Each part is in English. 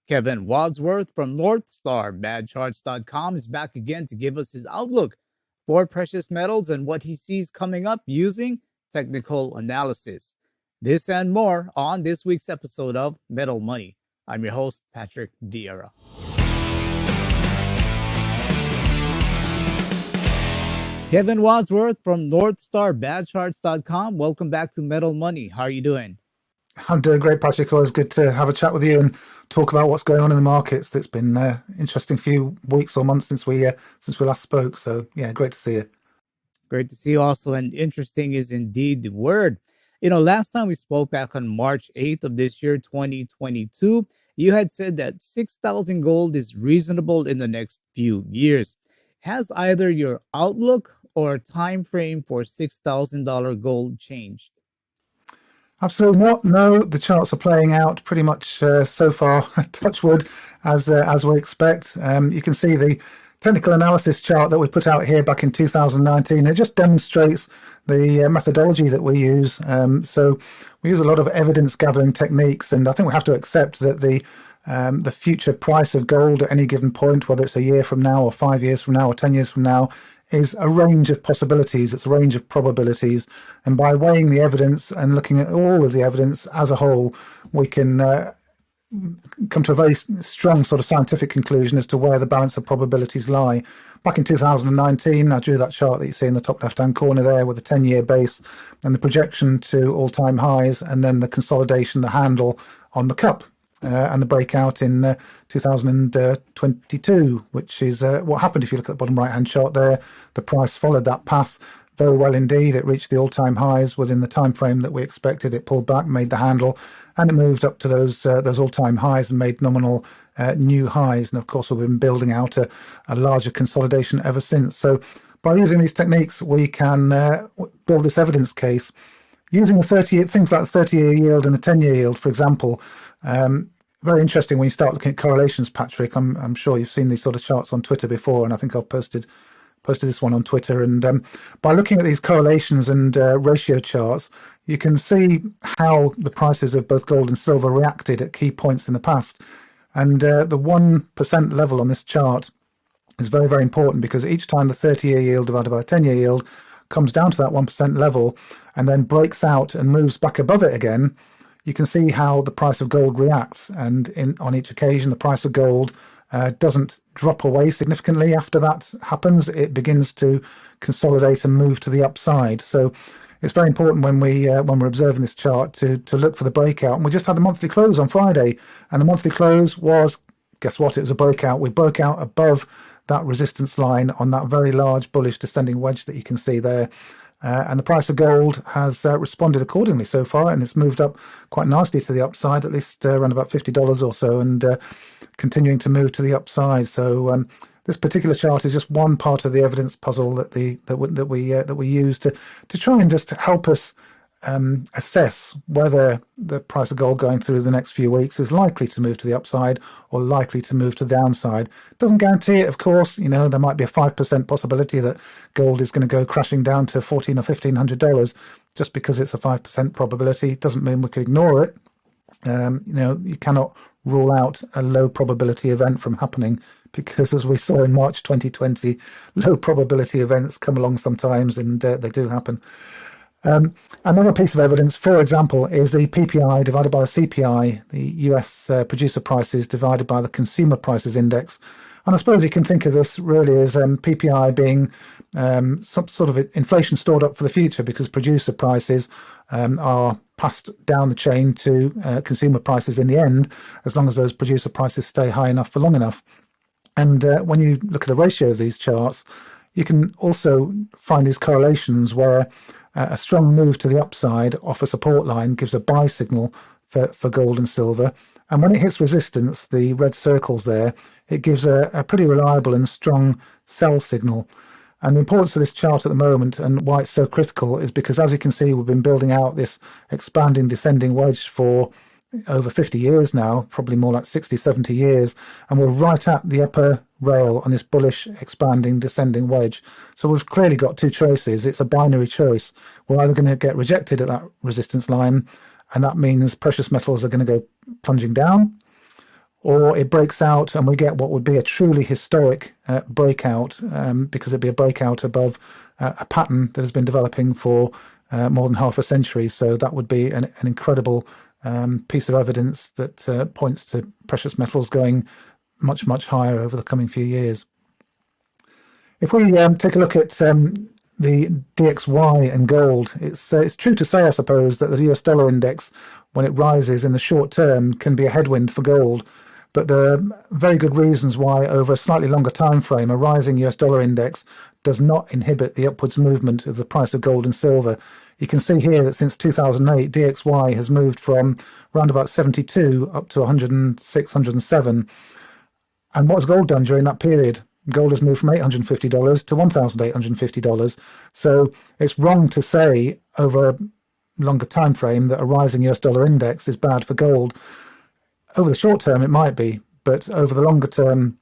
Kevin Wadsworth from NorthstarBadCharts.com is back again to give us his outlook for precious metals and what he sees coming up using technical analysis. This and more on this week's episode of Metal Money. I'm your host, Patrick Vieira. Kevin Wadsworth from NorthstarBadCharts.com. Welcome back to Metal Money. How are you doing? I'm doing great, Patrick. Always good to have a chat with you and talk about what's going on in the markets. It's been an interesting few weeks or months since we last spoke. So, yeah, great to see you. Great to see you also. And interesting is indeed the word. Last time we spoke back on March 8th of this year, 2022, you had said that 6,000 gold is reasonable in the next few years. Has either your outlook or time frame for $6,000 gold changed? Absolutely not. No, the charts are playing out pretty much so far, touch wood, as we expect. You can see the technical analysis chart that we put out here back in 2019. It just demonstrates the methodology that we use. So we use a lot of evidence gathering techniques, and I think we have to accept that the future price of gold at any given point, whether it's a year from now or 5 years from now or 10 years from now, is a range of possibilities. It's a range of probabilities. And by weighing the evidence and looking at all of the evidence as a whole, we can come to a very strong sort of scientific conclusion as to where the balance of probabilities lie. Back in 2019, I drew that chart that you see in the top left-hand corner there with the 10-year base and the projection to all-time highs, and then the consolidation, the handle on the cup. And the breakout in 2022, which is what happened. If you look at the bottom right-hand chart there, the price followed that path very well indeed. It reached the all-time highs within the time frame that we expected. It pulled back, made the handle, and it moved up to those all-time highs and made nominal new highs. And of course, we've been building out a larger consolidation ever since. So by using these techniques, we can build this evidence case using the things like the 30-year yield and the 10-year yield, for example. Very interesting when you start looking at correlations, Patrick. I'm sure you've seen these sort of charts on Twitter before, and I think I've posted this one on Twitter. And by looking at these correlations and ratio charts, you can see how the prices of both gold and silver reacted at key points in the past. And the 1% level on this chart is very, very important, because each time the 30-year yield divided by the 10-year yield comes down to that 1% level and then breaks out and moves back above it again, you can see how the price of gold reacts. And on each occasion, the price of gold doesn't drop away significantly after that happens. It begins to consolidate and move to the upside. So it's very important when we're observing this chart to look for the breakout. And we just had the monthly close on Friday, and the monthly close was, guess what? It was a breakout. We broke out above that resistance line on that very large bullish descending wedge that you can see there. And the price of gold has responded accordingly so far, and it's moved up quite nicely to the upside, at least around about $50 or so, and continuing to move to the upside. So this particular chart is just one part of the evidence puzzle that we use to try and just help us assess whether the price of gold going through the next few weeks is likely to move to the upside or likely to move to the downside. Doesn't guarantee it, of course. There might be a 5% possibility that gold is going to go crashing down to $1,400 or $1,500. Just because it's a 5% probability doesn't mean we could ignore it. You cannot rule out a low probability event from happening, because as we saw in March 2020, low probability events come along sometimes, and they do happen. Another piece of evidence, for example, is the PPI divided by the CPI, the US producer prices divided by the consumer prices index. And I suppose you can think of this really as PPI being some sort of inflation stored up for the future, because producer prices are passed down the chain to consumer prices in the end, as long as those producer prices stay high enough for long enough. And when you look at the ratio of these charts, you can also find these correlations where a strong move to the upside off a support line gives a buy signal for gold and silver. And when it hits resistance, the red circles there, it gives a pretty reliable and strong sell signal. And the importance of this chart at the moment, and why it's so critical, is because, as you can see, we've been building out this expanding descending wedge for over 50 years now, probably more like 60, 70 years, and we're right at the upper rail on this bullish expanding descending wedge. So we've clearly got two choices. It's a binary choice. We're either going to get rejected at that resistance line, and that means precious metals are going to go plunging down, or it breaks out and we get what would be a truly historic breakout, because it'd be a breakout above a pattern that has been developing for more than half a century. So that would be an incredible piece of evidence that points to precious metals going much, much higher over the coming few years. If we take a look at the DXY and gold, it's true to say, I suppose, that the US dollar index, when it rises in the short term, can be a headwind for gold. But there are very good reasons why, over a slightly longer time frame, a rising US dollar index does not inhibit the upwards movement of the price of gold and silver. You can see here that since 2008, DXY has moved from around about 72 up to 106, 107. And what's gold done during that period? Gold has moved from $850 to $1,850. So it's wrong to say over a longer time frame that a rising US dollar index is bad for gold. Over the short term, it might be, but over the longer term,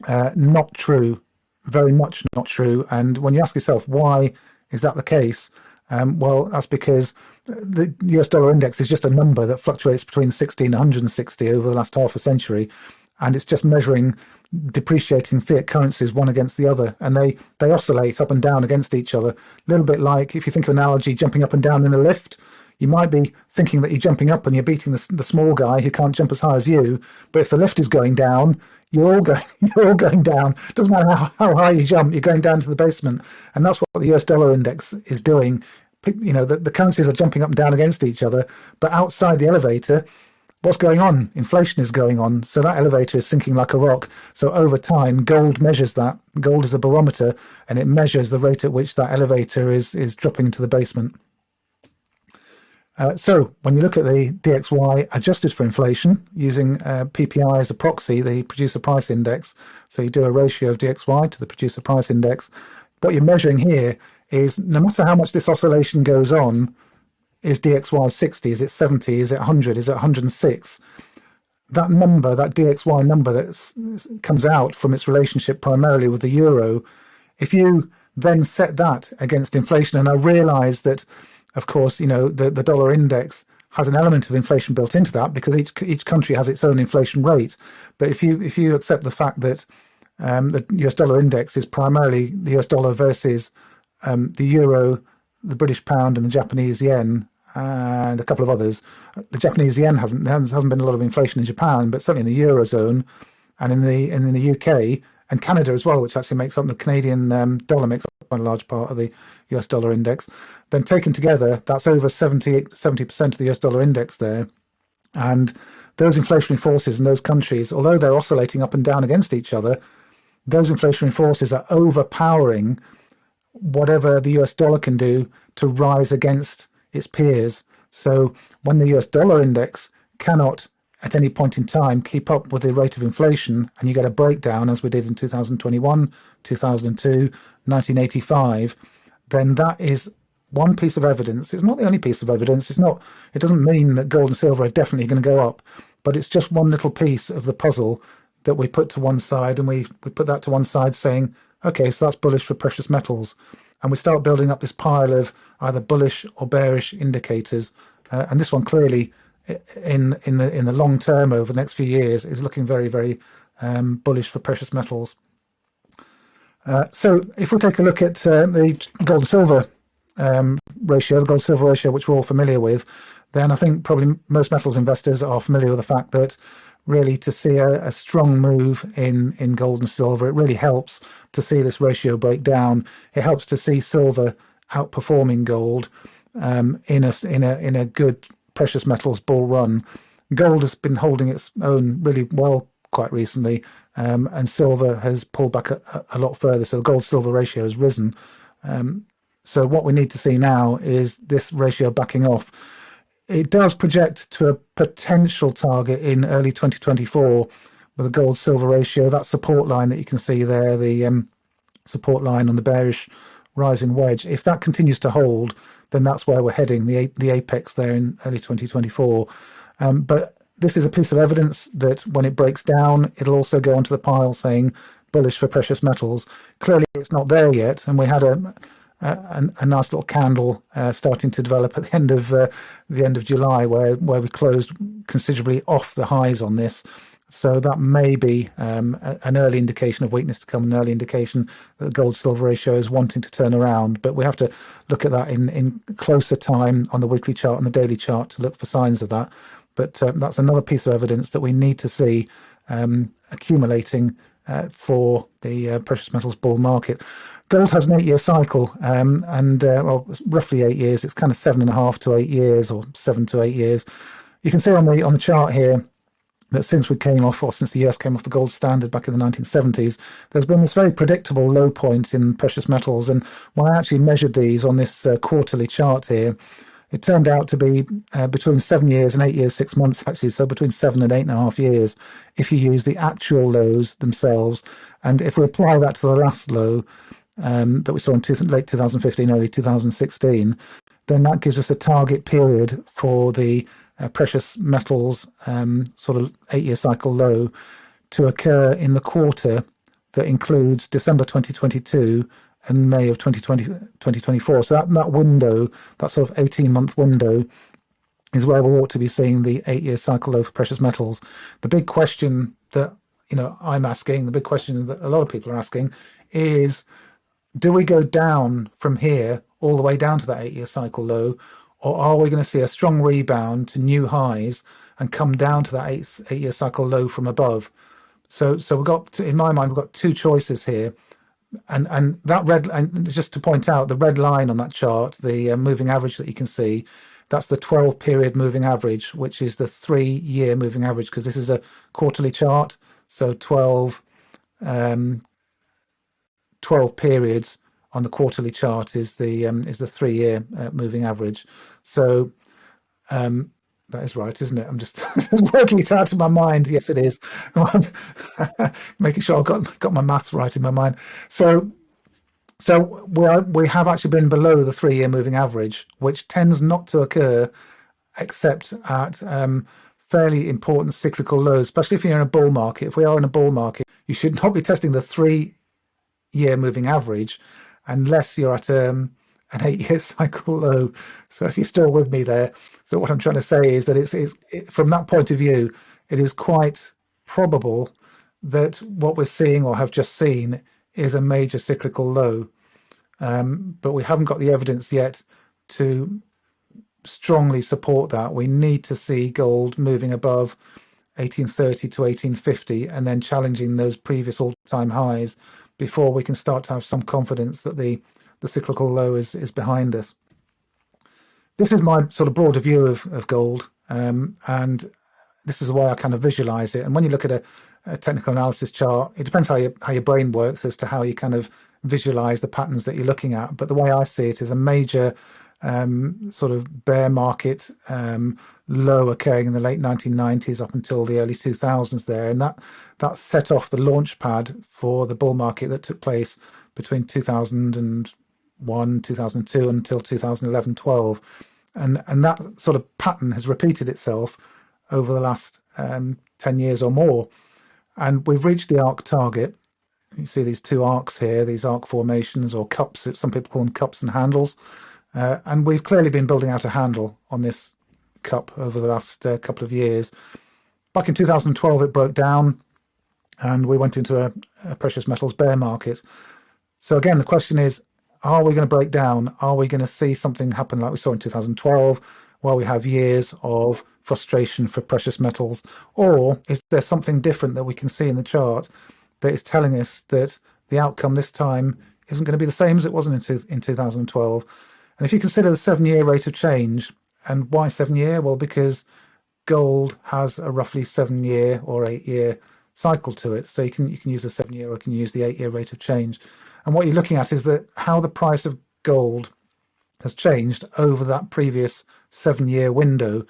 not true. Very much not true. And when you ask yourself, why is that the case? Well, that's because the US dollar index is just a number that fluctuates between 60 and 160 over the last half a century. And it's just measuring depreciating fiat currencies one against the other, and they oscillate up and down against each other. A little bit like, if you think of an analogy, jumping up and down in a lift. You might be thinking that you're jumping up and you're beating the small guy who can't jump as high as you, but if the lift is going down, you're all going down. Doesn't matter how high you jump, you're going down to the basement. And that's what the US dollar index is doing. The currencies are jumping up and down against each other, but outside the elevator, what's going on? Inflation is going on. So that elevator is sinking like a rock. So over time, gold measures that. Gold is a barometer, and it measures the rate at which that elevator is dropping into the basement. So when you look at the DXY adjusted for inflation, using PPI as a proxy, the producer price index, so you do a ratio of DXY to the producer price index, what you're measuring here is, no matter how much this oscillation goes on, is DXY 60, is it 70, is it 100, is it 106? That number, that DXY number that comes out from its relationship primarily with the euro, if you then set that against inflation, and I realise that, of course, the dollar index has an element of inflation built into that because each country has its own inflation rate. But if you accept the fact that the US dollar index is primarily the US dollar versus the euro, the British pound, and the Japanese yen, and a couple of others. The Japanese yen hasn't been a lot of inflation in Japan, but certainly in the eurozone and in the UK and Canada as well, which actually makes up the Canadian dollar, makes up quite a large part of the US dollar index. Then taken together, that's over 70% of the US dollar index there. And those inflationary forces in those countries, although they're oscillating up and down against each other, those inflationary forces are overpowering whatever the US dollar can do to rise against its peers. So when the US dollar index cannot at any point in time keep up with the rate of inflation, and you get a breakdown as we did in 2021, 2002, 1985, then that is one piece of evidence. It's not the only piece of evidence. It doesn't mean that gold and silver are definitely going to go up, but it's just one little piece of the puzzle that we put to one side, and we put that to one side saying, okay, so that's bullish for precious metals. And we start building up this pile of either bullish or bearish indicators. And this one clearly, in the long term over the next few years, is looking very, very bullish for precious metals. So if we take a look at the gold and silver ratio, the gold silver ratio, which we're all familiar with, then I think probably most metals investors are familiar with the fact that really to see a strong move in gold and silver, it really helps to see this ratio break down. It helps to see silver outperforming gold in a good precious metals bull run. Gold has been holding its own really well quite recently, and silver has pulled back a lot further. So the gold silver ratio has risen. So what we need to see now is this ratio backing off. It does project to a potential target in early 2024 with a gold silver ratio. That support line that you can see there, the support line on the bearish rising wedge, if that continues to hold, then that's where we're heading, the apex there in early 2024. But this is a piece of evidence that when it breaks down, it'll also go onto the pile saying bullish for precious metals. Clearly it's not there yet, and we had a nice little candle starting to develop at the end of July, where we closed considerably off the highs on this. So that may be an early indication of weakness to come, an early indication that the gold-silver ratio is wanting to turn around. But we have to look at that in closer time on the weekly chart and the daily chart to look for signs of that. But that's another piece of evidence that we need to see accumulating for the precious metals bull market. Gold has an 8-year cycle, and well, roughly 8 years. It's kind of 7.5 to 8 years, or 7 to 8 years. You can see on the chart here that since we came off, or since the US came off the gold standard back in the 1970s, there's been this very predictable low point in precious metals. And when I actually measured these on this quarterly chart here, it turned out to be between 7 years and 8 years, 6 months, actually. So between 7 and 8.5 years, if you use the actual lows themselves. And if we apply that to the last low that we saw in late 2015, early 2016, then that gives us a target period for the precious metals sort of 8-year cycle low to occur in the quarter that includes December 2022 and May of 2024. So that window, that sort of 18-month window, is where we ought to be seeing the 8-year cycle low for precious metals. The big question that I'm asking, the big question that a lot of people are asking is, do we go down from here all the way down to that 8-year cycle low, or are we going to see a strong rebound to new highs and come down to that 8-year cycle low from above? So we've got, in my mind, we've got two choices here. And that red, and just to point out, the red line on that chart, the moving average that you can see, that's the 12-period moving average, which is the 3-year moving average, because this is a quarterly chart. So 12 periods on the quarterly chart is the 3-year moving average. So that is right, isn't it? I'm just working it out in my mind. Yes, it is. Making sure I've got my maths right in my mind. So we have actually been below the 3-year moving average, which tends not to occur except at fairly important cyclical lows, especially if you're in a bull market. If we are in a bull market, you should not be testing the 3-year moving average unless you're at an 8-year cycle low. So if you're still with me there, so what I'm trying to say is that it's from that point of view, it is quite probable that what we're seeing or have just seen is a major cyclical low. But we haven't got the evidence yet to strongly support that. We need to see gold moving above 1830 to 1850 and then challenging those previous all-time highs before we can start to have some confidence that the cyclical low is behind us. This is my sort of broader view of gold, and this is the way I kind of visualize it. And when you look at a technical analysis chart, it depends how your brain works as to how you kind of visualize the patterns that you're looking at. But the way I see it is a major sort of bear market low occurring in the late 1990s up until the early 2000s there, and that set off the launch pad for the bull market that took place between 2001, 2002 until 2011-12, and that sort of pattern has repeated itself over the last 10 years or more, and we've reached the arc target. You see these two arcs here, these arc formations or cups. Some people call them cups and handles. And we've clearly been building out a handle on this cup over the last couple of years. Back in 2012, it broke down and we went into a precious metals bear market. So again, the question is, are we going to break down? Are we going to see something happen like we saw in 2012, where we have years of frustration for precious metals? Or is there something different that we can see in the chart that is telling us that the outcome this time isn't going to be the same as it wasn't in 2012? And if you consider the 7-year rate of change, and why 7-year? Well, because gold has a roughly 7-year or 8-year cycle to it. So you can use the 7-year or you can use the 8-year rate of change. And what you're looking at is that how the price of gold has changed over that previous 7-year window.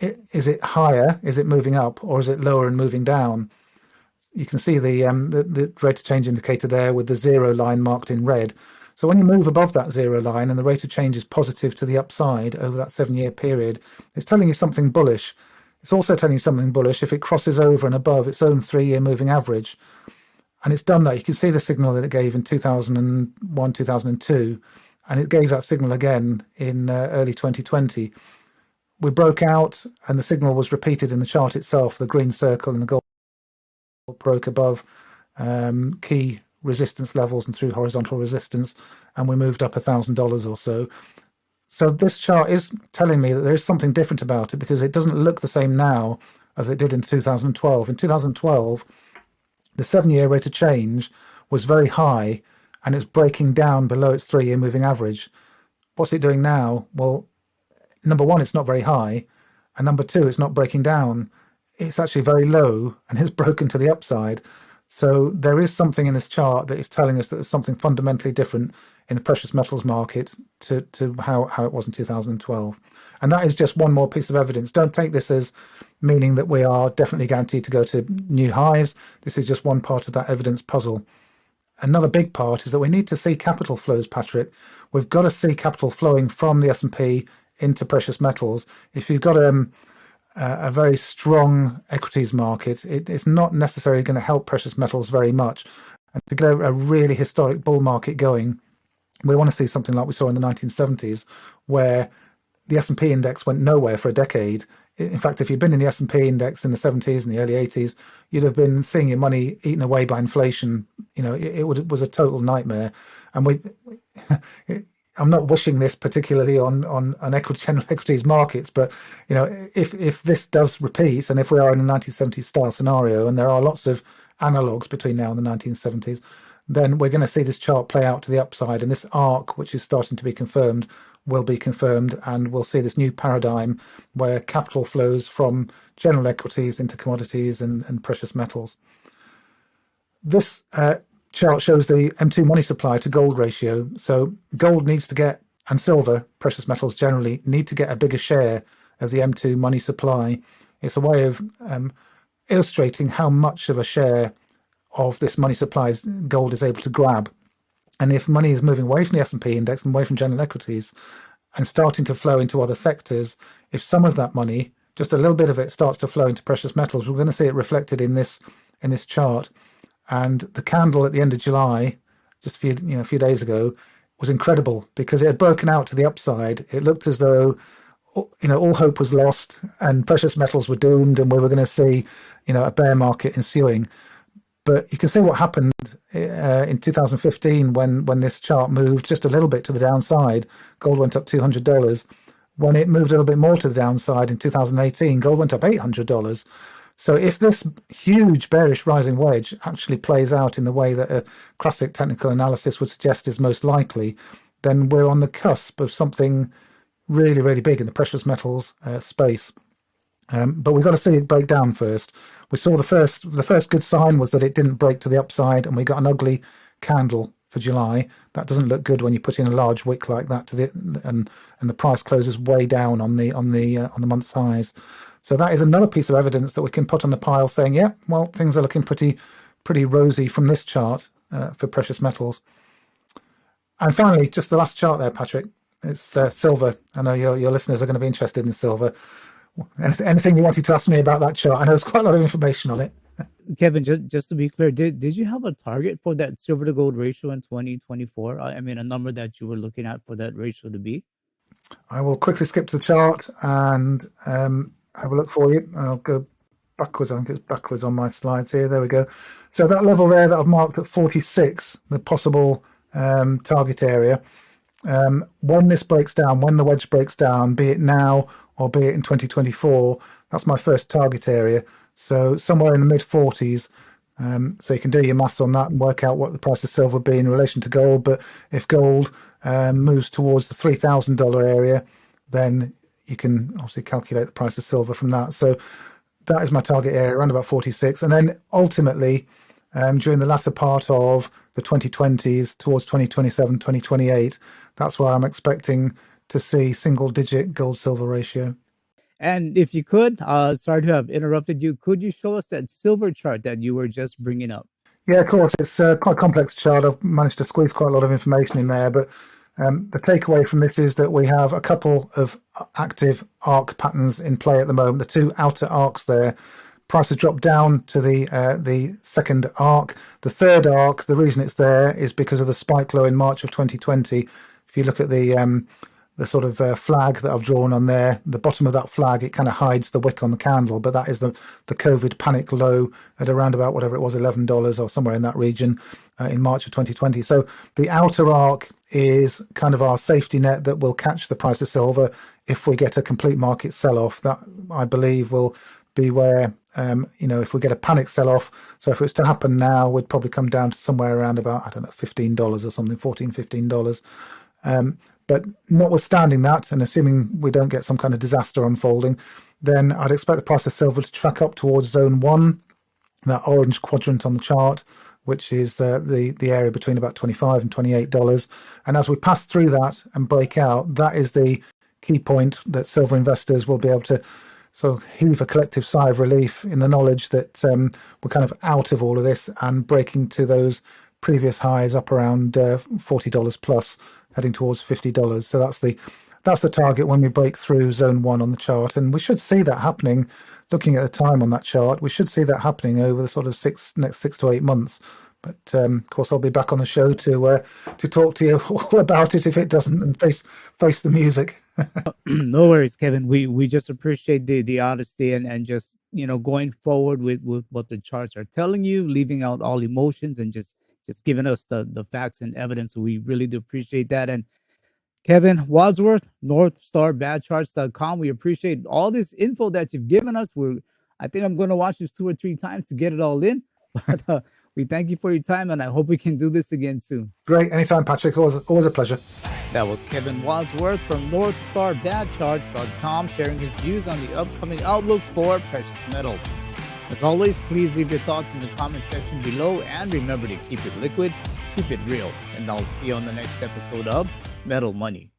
Is it higher? Is it moving up? Or is it lower and moving down? You can see the rate of change indicator there with the 0 line marked in red. So when you move above that 0 line and the rate of change is positive to the upside over that 7-year period, it's telling you something bullish. It's also telling you something bullish if it crosses over and above its own 3-year moving average. And it's done that. You can see the signal that it gave in 2001, 2002, and it gave that signal again in early 2020. we broke out, and the signal was repeated in the chart itself. The green circle and the gold broke above key resistance levels and through horizontal resistance, and we moved up $1,000 or so. So this chart is telling me that there is something different about it, because it doesn't look the same now as it did in 2012. In 2012, the 7-year rate of change was very high, and it's breaking down below its 3-year moving average. What's it doing now? Well, number one, it's not very high, and number two, it's not breaking down. It's actually very low and has broken to the upside. So there is something in this chart that is telling us that there's something fundamentally different in the precious metals market to how it was in 2012. And that is just one more piece of evidence. Don't take this as meaning that we are definitely guaranteed to go to new highs. This is just one part of that evidence puzzle. Another big part is that we need to see capital flows, Patrick. We've got to see capital flowing from the S&P into precious metals. If you've got a very strong equities market, it's not necessarily going to help precious metals very much. And to get a really historic bull market going, we want to see something like we saw in the 1970s, where the S&P index went nowhere for a decade. In fact, if you'd been in the S&P index in the 70s and the early 80s, you'd have been seeing your money eaten away by inflation. It was a total nightmare. And I'm not wishing this particularly on general equities markets, but if this does repeat, and if we are in a 1970s style scenario, and there are lots of analogues between now and the 1970s, then we're going to see this chart play out to the upside, and this arc, which is starting to be confirmed, will be confirmed, and we'll see this new paradigm where capital flows from general equities into commodities and precious metals. This chart shows the M2 money supply to gold ratio. So gold needs to get, and silver, precious metals generally, need to get a bigger share of the M2 money supply. It's a way of illustrating how much of a share of this money supply gold is able to grab. And if money is moving away from the S&P index and away from general equities and starting to flow into other sectors, if some of that money, just a little bit of it, starts to flow into precious metals, we're going to see it reflected in this chart. And the candle at the end of July, just a few days ago, was incredible because it had broken out to the upside. It looked as though all hope was lost and precious metals were doomed, and we were going to see a bear market ensuing. But you can see what happened in 2015 when this chart moved just a little bit to the downside. Gold went up $200. When it moved a little bit more to the downside in 2018, gold went up $800. So if this huge bearish rising wedge actually plays out in the way that a classic technical analysis would suggest is most likely, then we're on the cusp of something really, really big in the precious metals space. But we've got to see it break down first. We saw the first good sign was that it didn't break to the upside, and we got an ugly candle for July. That doesn't look good when you put in a large wick like that and the price closes way down on the month's highs. So that is another piece of evidence that we can put on the pile, saying, yeah, well, things are looking pretty rosy from this chart for precious metals. And finally, just the last chart there, Patrick. It's silver. I know your listeners are going to be interested in silver. Anything you wanted to ask me about that chart? I know there's quite a lot of information on it. Kevin, just to be clear, did you have a target for that silver to gold ratio in 2024? I mean, a number that you were looking at for that ratio to be? I will quickly skip to the chart and have a look for you. I'll go backwards. I think it's backwards on my slides here. There we go. So that level there that I've marked at 46, the possible target area. When this breaks down, when the wedge breaks down, be it now or be it in 2024, that's my first target area. So somewhere in the mid 40s. So you can do your maths on that and work out what the price of silver would be in relation to gold. But if gold moves towards the $3,000 area, then you can obviously calculate the price of silver from that. So that is my target area, around about 46. And then ultimately, during the latter part of the 2020s, towards 2027, 2028, that's where I'm expecting to see single-digit gold-silver ratio. And if you could, sorry to have interrupted you, could you show us that silver chart that you were just bringing up? Yeah, of course. It's quite a complex chart. I've managed to squeeze quite a lot of information in there. But the takeaway from this is that we have a couple of active arc patterns in play at the moment. The two outer arcs there. Price has dropped down to the second arc. The third arc, the reason it's there is because of the spike low in March of 2020. If you look at the sort of flag that I've drawn on there, the bottom of that flag, it kind of hides the wick on the candle, but that is the COVID panic low at around about whatever it was, $11 or somewhere in that region in March of 2020. So the outer arc is kind of our safety net that will catch the price of silver if we get a complete market sell-off. That, I believe, will be where, if we get a panic sell-off. So if it was to happen now, we'd probably come down to somewhere around about, I don't know, $15 or something, $14, $15. But notwithstanding that, and assuming we don't get some kind of disaster unfolding, then I'd expect the price of silver to track up towards zone 1, that orange quadrant on the chart, which is the area between about $25 and $28. And as we pass through that and break out, that is the key point that silver investors will be able to sort of heave a collective sigh of relief in the knowledge that we're kind of out of all of this and breaking to those previous highs up around $40 plus, heading towards $50. So that's the target when we break through zone 1 on the chart, and we should see that happening. Looking at the time on that chart, we should see that happening over the sort of next 6 to 8 months. But of course, I'll be back on the show to talk to you all about it if it doesn't, and face the music. No worries, Kevin. We just appreciate the honesty and just going forward with what the charts are telling you, leaving out all emotions and just giving us the facts and evidence. We really do appreciate that. And Kevin Wadsworth, NorthStarBadCharts.com. We appreciate all this info that you've given us. I think I'm going to watch this 2 or 3 times to get it all in. But we thank you for your time, and I hope we can do this again soon. Great. Anytime, Patrick. Always a pleasure. That was Kevin Wadsworth from NorthStarBadCharts.com sharing his views on the upcoming outlook for precious metals. As always, please leave your thoughts in the comment section below, and remember to keep it liquid, keep it real, and I'll see you on the next episode of Metal Money.